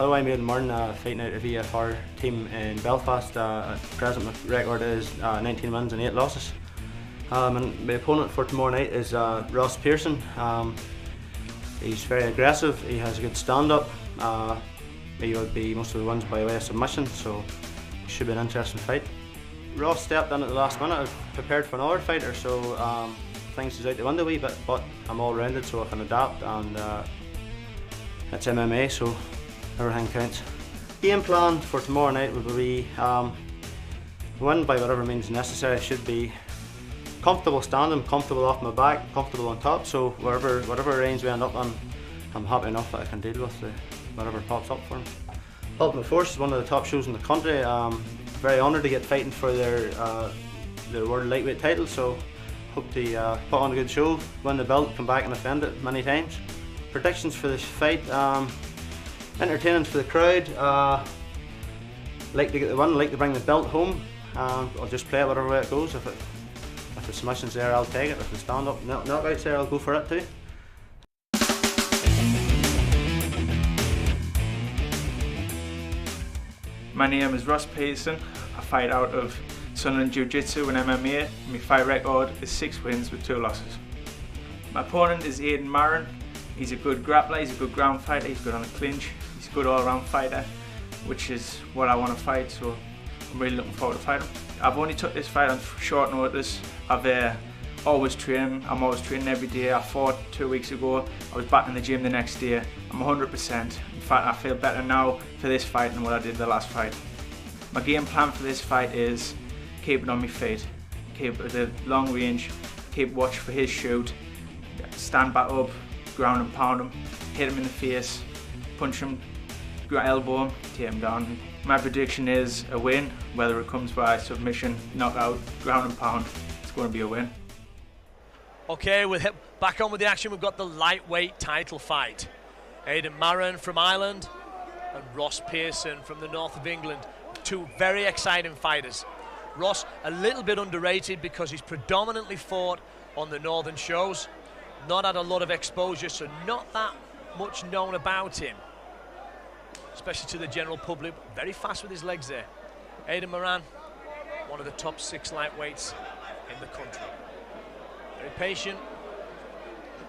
Hello, I'm Aidan Marron, fighting out a VFR team in Belfast. Present record is 19 wins and 8 losses. And my opponent for tomorrow night is Pearson. He's very aggressive, he has a good stand-up. He would be most of the wins by way of submission, so it should be an interesting fight. Ross stepped in at the last minute. I was prepared for another fighter, so things is out the window a wee bit, but I'm all rounded so I can adapt, and it's MMA, so everything counts. Game plan for tomorrow night will be win by whatever means necessary. Should be comfortable standing, comfortable off my back, comfortable on top, so whatever range we end up on, I'm happy enough that I can deal with whatever pops up for him. Ultimate Force is one of the top shows in the country. Very honoured to get fighting for their world lightweight title, so hope to put on a good show, win the belt, come back and defend it many times. Predictions for this fight, entertaining for the crowd, like to get the win, like to bring the belt home. I'll just play it whatever way it goes. If the submission's there, I'll take it. If the stand-up knockouts there, I'll go for it too. My name is Ross Pearson. I fight out of Sunderland Jiu-Jitsu and MMA. My fight record is 6 wins with 2 losses. My opponent is Aidan Marron. He's a good grappler, he's a good ground fighter, he's good on the clinch, he's a good all-round fighter, which is what I want to fight, so I'm really looking forward to fighting him. I've only took this fight on short notice. I've always trained, I'm always training every day. I fought 2 weeks ago, I was back in the gym the next day. I'm 100%. In fact, I feel better now for this fight than what I did the last fight. My game plan for this fight is keep it on my feet, keep it at long range, keep watch for his shoot, stand back up, ground and pound him, hit him in the face, punch him, elbow him, take him down. My prediction is a win, whether it comes by submission, knockout, ground and pound, it's going to be a win. Okay, we'll hit back on with the action. We've got the lightweight title fight. Aidan Marron from Ireland and Ross Pearson from the north of England. 2 very exciting fighters. Ross a little bit underrated because he's predominantly fought on the northern shows. Not had a lot of exposure, so not that much known about him, especially to the general public. Very fast with his legs there. Aidan Marron, one of the top 6 lightweights in the country. Very patient,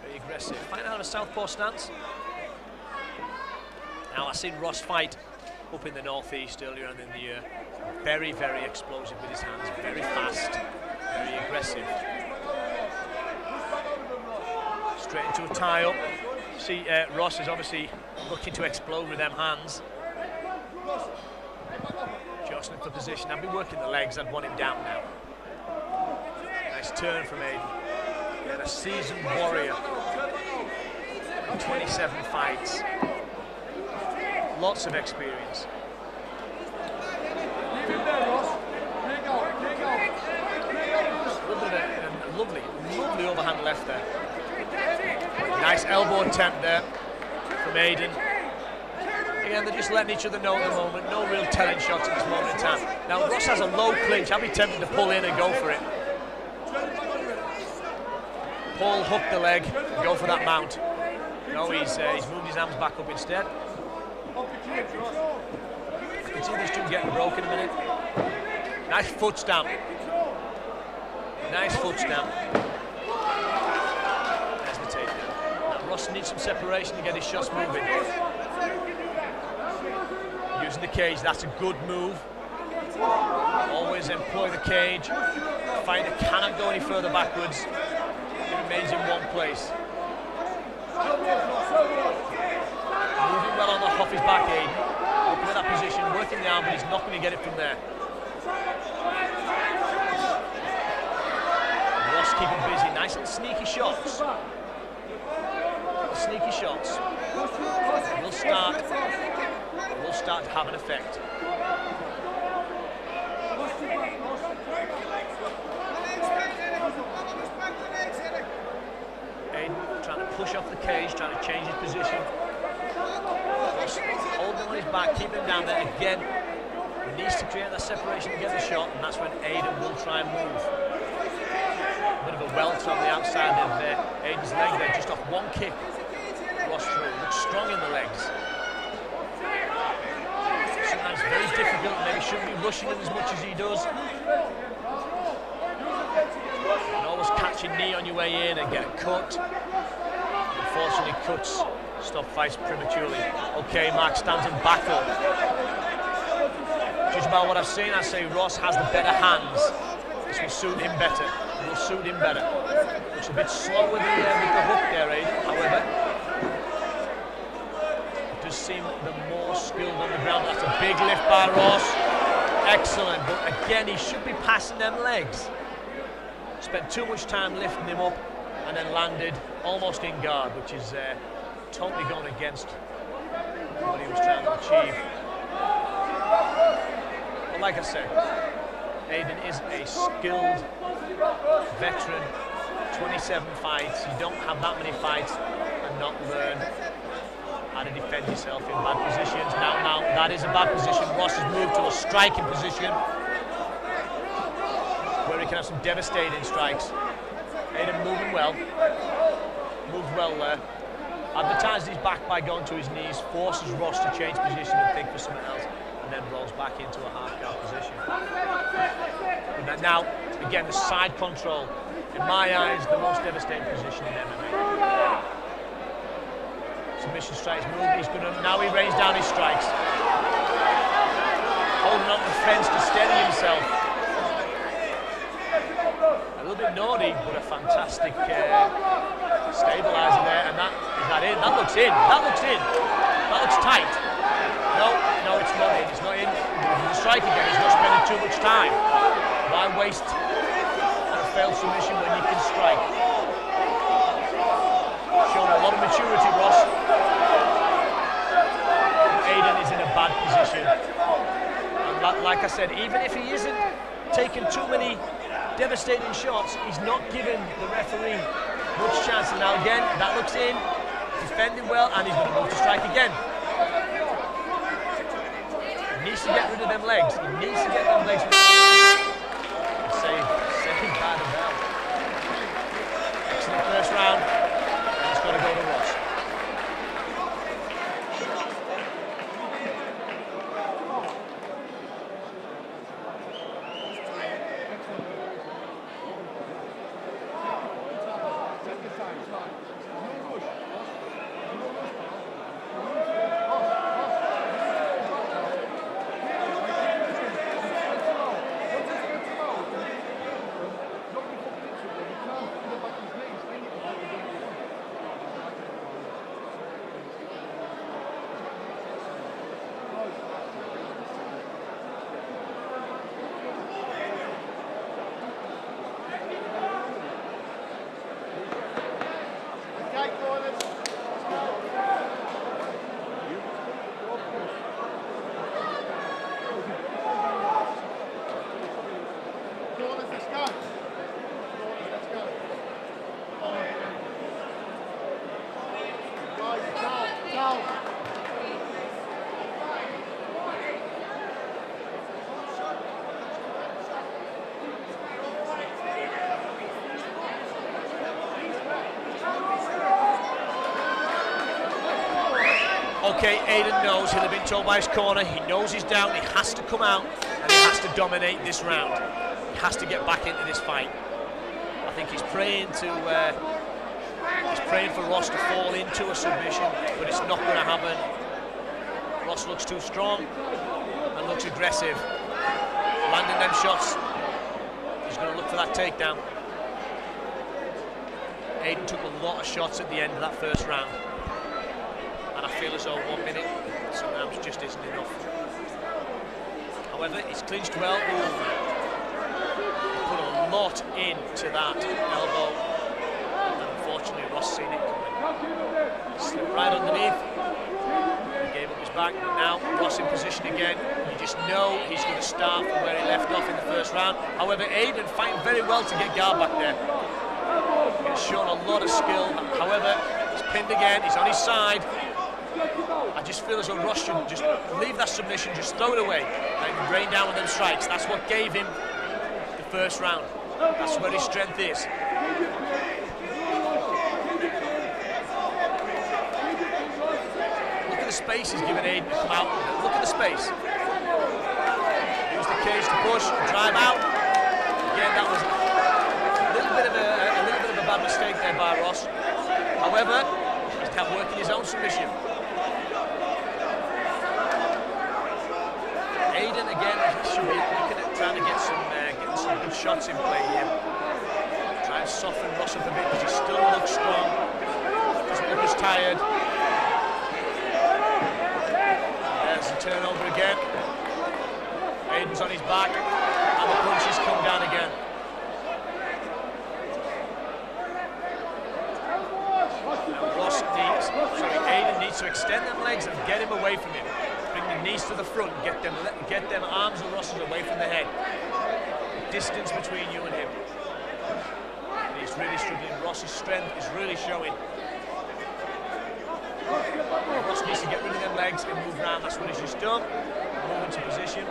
very aggressive. Fighting out of a southpaw stance. Now, I've seen Ross fight up in the northeast earlier on in the year. Very, very explosive with his hands, very fast, very aggressive. Straight into a tie-up. See, Ross is obviously looking to explode with them hands. Jostling for position. I've been working the legs, I'd want him down now. Nice turn from Aidan. And a seasoned warrior. 27 fights. Lots of experience. A little bit of a lovely overhand left there. Nice elbow attempt there from Aidan. Again, they're just letting each other know at the moment. No real telling shots at this moment in time. Now, Ross has a low clinch. I'd be tempted to pull in and go for it. Pull, hook the leg, and go for that mount. No, he's moved his arms back up instead. I can see this dude getting broken in a minute. Nice foot stamp. Nice foot stamp. There's the takedown. Now Ross needs some separation to get his shots moving. Using the cage, that's a good move. Always employ the cage. Fighter cannot go any further backwards. He remains in one place. Moving well on the off his back, Aidan. Looking at that position, working the arm, but he's not going to get it from there. Ross keeping busy, nice and sneaky shots. Sneaky shots. Will start to have an effect. Aidan trying to push off the cage, trying to change his position. Ross holding him on his back, keeping him down there again. He needs to create that separation to get the shot, and that's when Aidan will try and move. A bit of a welt on the outside of Aidan's leg there, just off one kick. Ross through, looks strong in the legs. times very difficult, maybe shouldn't be rushing him as much as he does. And always catch a knee on your way in and get a cut. Unfortunately, cuts stop fights prematurely. Okay, Mark stands in back up. Judging by what I've seen, I'd say Ross has the better hands. This will suit him better. It will suit him better. Looks a bit slow with the hook there, Aidan. However, it does seem the more skilled on the ground. That's a big lift by Ross. Excellent, but again, he should be passing them legs. Spent too much time lifting him up and then landed almost in guard, which is totally going against what he was trying to achieve. But like I said, Aidan is a skilled veteran, 27 fights. You don't have that many fights and not learn how to defend yourself in bad positions. Now that is a bad position. Ross has moved to a striking position where he can have some devastating strikes. Aidan moving well. Moved well there. Advertised his back by going to his knees, forces Ross to change position and think for something else, and then rolls back into a half-guard position. And then now, again, the side control, in my eyes, the most devastating position in MMA. Submission strikes move, now he rains down his strikes. Holding on to the fence to steady himself. A little bit naughty, but a fantastic stabiliser there, and is that in? That looks in, that looks in. That looks tight. No, it's not in, it's not in. The strike again, he's not spending too much time. Why waste a failed submission when you can strike? Showing a lot of maturity, Ross. Aidan is in a bad position. And like I said, even if he isn't taking too many devastating shots, he's not giving the referee much chance. And now again, that looks in, defending well, and he's going to move to strike again. He needs to get rid of them legs. He needs to get them legs. Save bad and well. Excellent first round. And it's got to go to Ross. Okay, Aidan knows, he'll have been told by his corner, he knows he's down, he has to come out and he has to dominate this round. He has to get back into this fight. I think he's praying for Ross to fall into a submission, but it's not going to happen. Ross looks too strong and looks aggressive. Landing them shots, he's going to look for that takedown. Aidan took a lot of shots at the end of that first round. And I feel as though 1 minute sometimes just isn't enough. However, he's clinched well. Ooh. He put a lot into that elbow. And unfortunately, Ross seen it coming. Slipped right underneath. He gave up his back, but now Ross in position again. You just know he's going to start from where he left off in the first round. However, Aidan fighting very well to get guard back there. He's shown a lot of skill. However, he's pinned again. He's on his side. I just feel as though Ross should just leave that submission, just throw it away and rain down with them strikes. That's what gave him the first round. That's where his strength is. Look at the space he's given Aidan to come out. Look at the space. needs to push, drive out. Again, that was a little bit of a bad mistake there by Ross. However, he's kept working his own submission. Aidan again should be looking at trying to get some good shots in play here. Try and soften Ross up a bit because he still looks strong. Doesn't look as tired. There's the turnover again. Aidan's on his back, and the punches come down again. Now Aidan needs to extend them legs and get him away from him. Bring the knees to the front, get them arms of Ross's away from the head. Distance between you and him. And he's really struggling. Ross's strength is really showing. Ross needs to get rid of them legs and move around. That's what he's just done. Move into position.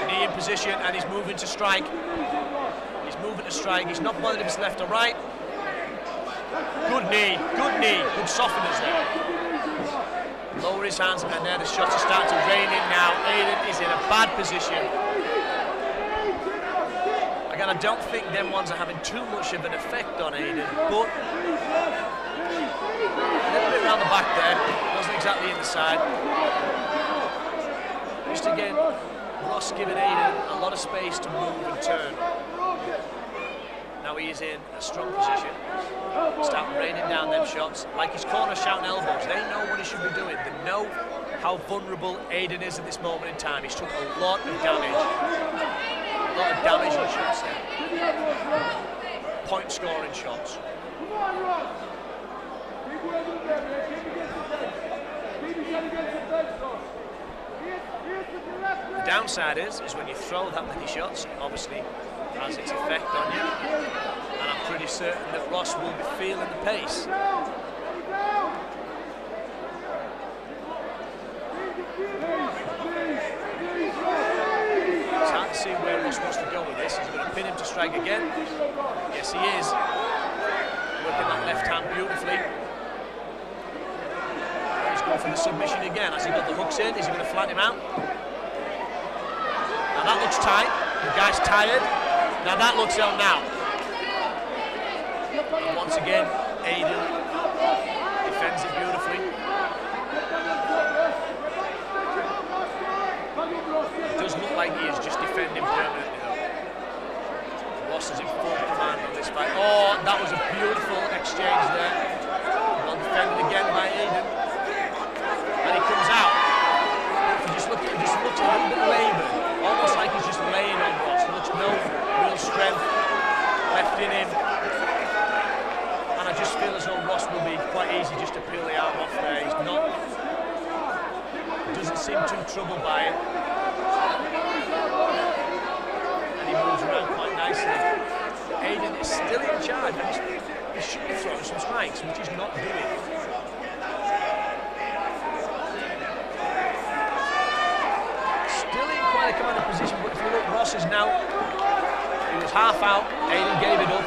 Knee in position, and he's moving to strike. He's moving to strike. He's not bothered if it's left or right. Good knee, good softeners there. Lower his hands, and there the shots are starting to rain in now. Aidan is in a bad position. Again, I don't think them ones are having too much of an effect on Aidan, but a little bit around the back there, wasn't exactly in the side. Just again, Ross giving Aidan a lot of space to move and turn. Now he is in a strong position. Start raining down them shots. Like his corner shouting elbows, they know what he should be doing. They know how vulnerable Aidan is at this moment in time. He's took a lot of damage. A lot of damage in shots there. Point scoring shots. The downside is when you throw that many shots, it obviously has its effect on you. And I'm pretty certain that Ross will be feeling the pace. It's hard to see where Ross wants to go with this. He's going to pin him to strike again. Yes, he is. Working that left hand beautifully. He's going for the submission again. Has he got the hooks in? Is he going to flatten him out? Now that looks tight. The guy's tired. Now that looks ill now. And once again, Aidan defends it beautifully. It does look like he is just defending permanently though. Ross is in full command on this fight. Oh, that was a beautiful exchange there. Well defended again by Aidan. And he comes out. If you just look at him, just looks a little bit laboured. Almost like he's just laying on Ross. Looks no real strength left in him. And I just feel as though Ross will be quite easy just to peel the arm off there. He's not, doesn't seem too troubled by it. And he moves around quite nicely. Aidan is still in charge. He should be throwing some strikes, which he's not doing. Still in quite a commanding position, but if you look, Ross is now, he was half out, Aidan gave it up,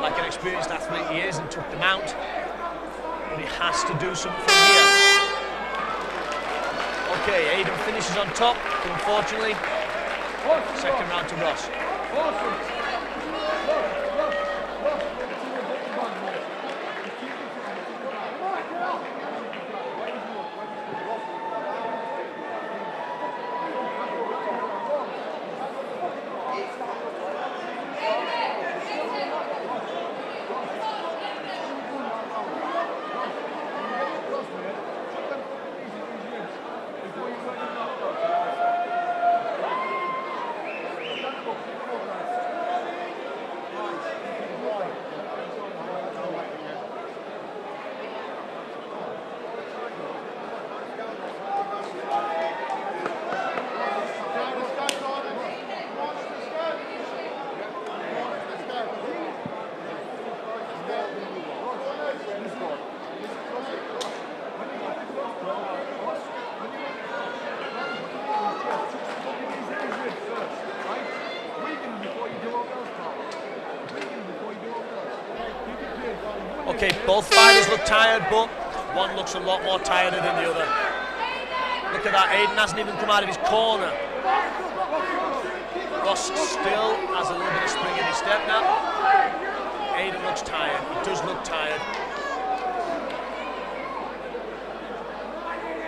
like an experienced athlete he is, and took the mount. But he has to do something from here. Okay, Aidan finishes on top, but unfortunately, second round to Ross. Okay, both fighters look tired, but One looks a lot more tired than the other. Look at that, Aidan hasn't even come out of his corner. Ross still has a little bit of spring in his step now. Aidan looks tired, he does look tired.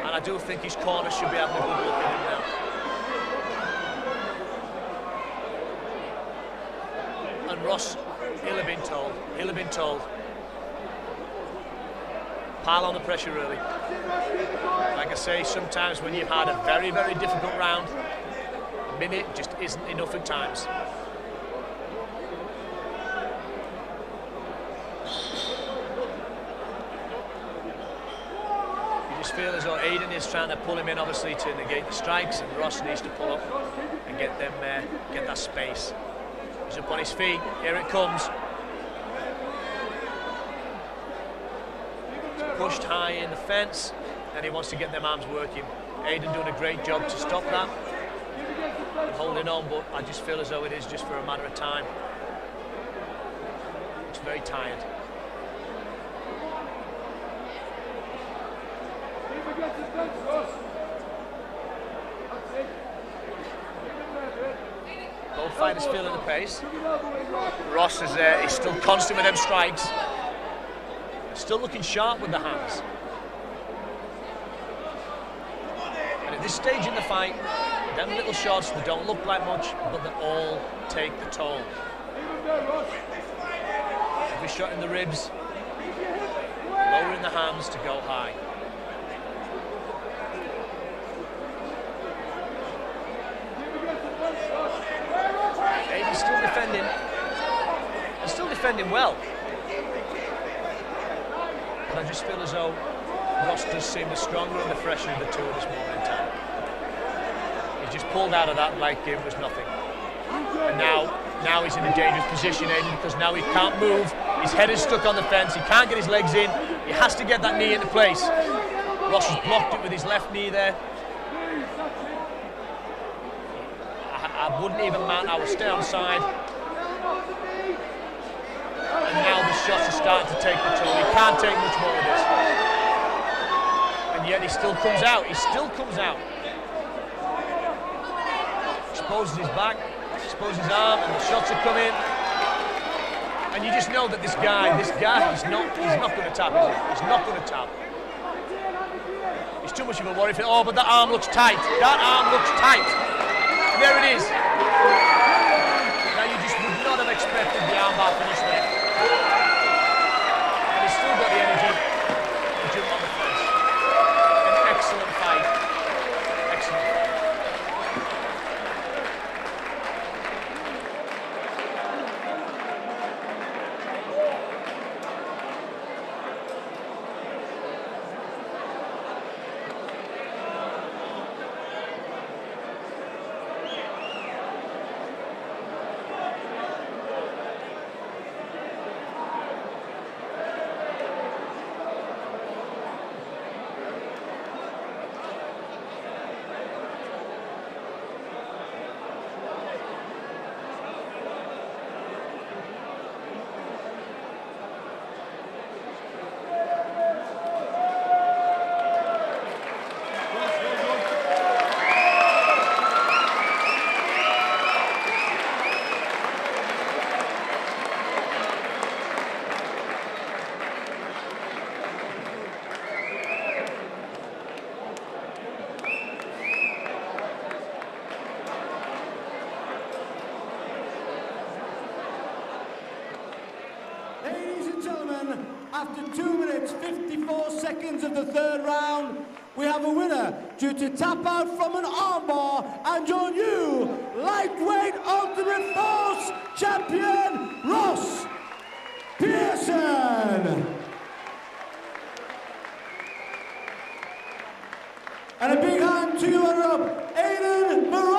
And I do think his corner should be having a good look at him now. And Ross, he'll have been told. Pile on the pressure early. Like I say, sometimes when you've had a very, very difficult round, a minute just isn't enough at times. You just feel as though Aidan is trying to pull him in, obviously, to negate the strikes, and Ross needs to pull up and get them, get that space. He's up on his feet. Here it comes. Pushed high in the fence, and he wants to get them arms working. Aidan doing a great job to stop that and holding on, but I just feel as though it is just for a matter of time. Looks very tired. Both fighters feeling the pace. Ross is he's still constant with them strikes. Still looking sharp with the hands. And at this stage in the fight, them little shots that don't look like much, but they all take the toll. Every shot in the ribs, lowering the hands to go high. Aidan's still defending. He's still defending well. I just feel as though Ross does seem the stronger and the fresher of the two at this moment in time. He's just pulled out of that like it was nothing. And now he's in a dangerous position, Aidan, because now he can't move. His head is stuck on the fence. He can't get his legs in. He has to get that knee into place. Ross has blocked it with his left knee there. I wouldn't even mount. I would stay on side. And now the shots are starting to take the toll. He can't take much more of this. And yet he still comes out. He still comes out. Exposes his back, exposes his arm, and the shots are coming. And you just know that this guy, he's not going to tap, is he? He's not going to tap. He's too much of a worry for. Oh, but that arm looks tight. That arm looks tight. And there it is. Now you just would not have expected the armbar finish there. And he's still got the energy to jump on the fence. An excellent fight. Excellent fight. After 2 minutes, 54 seconds of the third round, we have a winner due to tap out from an armbar, and your new lightweight ultimate force champion, Ross Pearson. And a big hand to you, runner-up, Aidan, Marron.